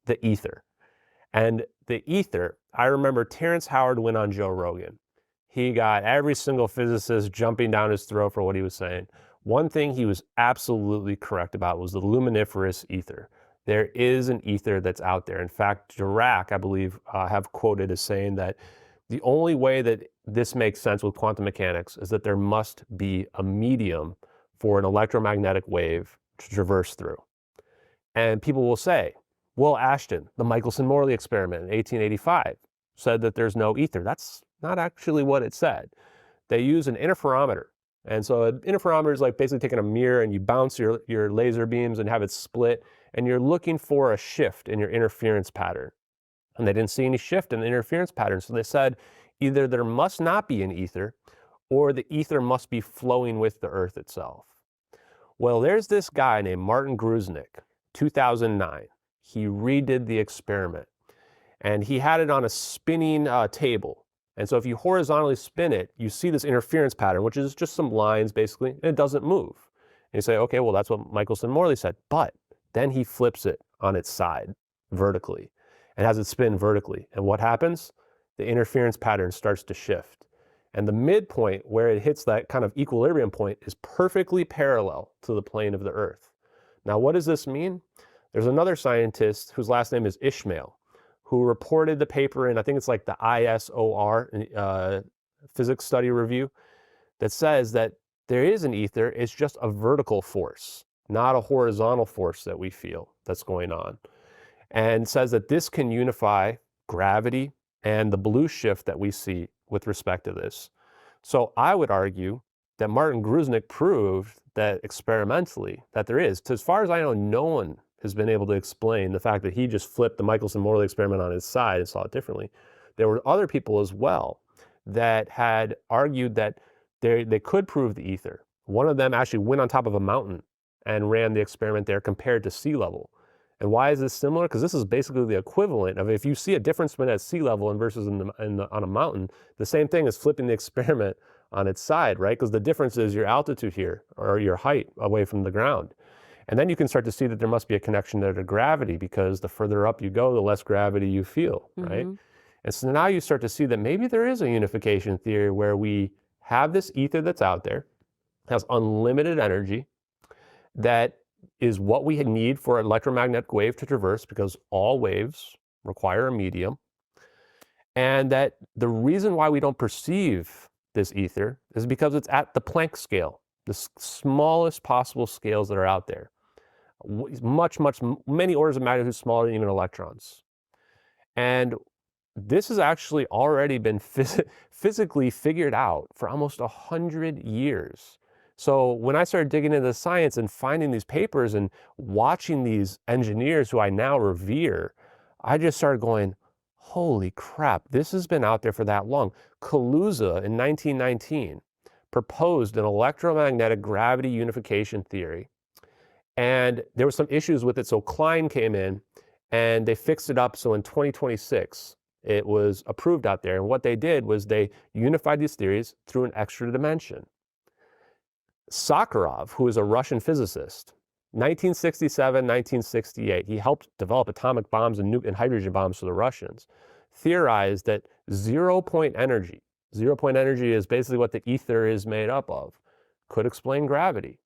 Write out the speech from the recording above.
the ether. And the ether, I remember Terrence Howard went on Joe Rogan. He got every single physicist jumping down his throat for what he was saying. One thing he was absolutely correct about was the luminiferous ether. There is an ether that's out there. In fact, Dirac, I believe, have quoted as saying that the only way that this makes sense with quantum mechanics is that there must be a medium for an electromagnetic wave to traverse through. And people will say, well, Ashton, the Mickelson Morley experiment in 1885 said that there's no ether. That's not actually what it said. They use an interferometer. And so an interferometer is like basically taking a mirror and you bounce your laser beams and have it split, and you're looking for a shift in your interference pattern. And they didn't see any shift in the interference pattern. So they said either there must not be an ether or the ether must be flowing with the Earth itself. Well, there's this guy named Martin Gruznik, 2009. He redid the experiment, and he had it on a spinning table. And so if you horizontally spin it, you see this interference pattern, which is just some lines basically, and it doesn't move. And you say, okay, well, that's what Mickelson Morley said. But then he flips it on its side vertically and has it spin vertically. And what happens? The interference pattern starts to shift. And the midpoint where it hits that kind of equilibrium point is perfectly parallel to the plane of the Earth. Now, what does this mean? There's another scientist whose last name is Ishmael, who reported the paper in, I think it's like the ISOR, Physics Study Review, that says that there is an ether, it's just a vertical force, not a horizontal force that we feel that's going on. And says that this can unify gravity and the blue shift that we see with respect to this. So I would argue that Martin Gruznik proved that experimentally that there is. As far as I know, no one has been able to explain the fact that he just flipped the Mickelson-Morley experiment on its side and saw it differently. There were other people as well that had argued that they could prove the ether. One of them actually went on top of a mountain and ran the experiment there compared to sea level. And why is this similar? Because this is basically the equivalent of if you see a difference between at sea level and versus on a mountain, the same thing as flipping the experiment on its side, right? Because the difference is your altitude here or your height away from the ground. And then you can start to see that there must be a connection there to gravity, because the further up you go, the less gravity you feel, right? And so now you start to see that maybe there is a unification theory where we have this ether that's out there, has unlimited energy, that is what we need for an electromagnetic wave to traverse, because all waves require a medium. And that the reason why we don't perceive this ether is because it's at the Planck scale, the smallest possible scales that are out there. Many orders of magnitude smaller than even electrons. And this has actually already been physically figured out for almost 100 years. So when I started digging into the science and finding these papers and watching these engineers who I now revere, I just started going, holy crap, this has been out there for that long. Kaluza in 1919 proposed an electromagnetic gravity unification theory. And there were some issues with it, so Klein came in and they fixed it up. So in 2026, it was approved out there. And what they did was they unified these theories through an extra dimension. Sakharov, who is a Russian physicist, 1967, 1968, he helped develop atomic bombs and hydrogen bombs for the Russians, theorized that zero-point energy is basically what the ether is made up of, could explain gravity.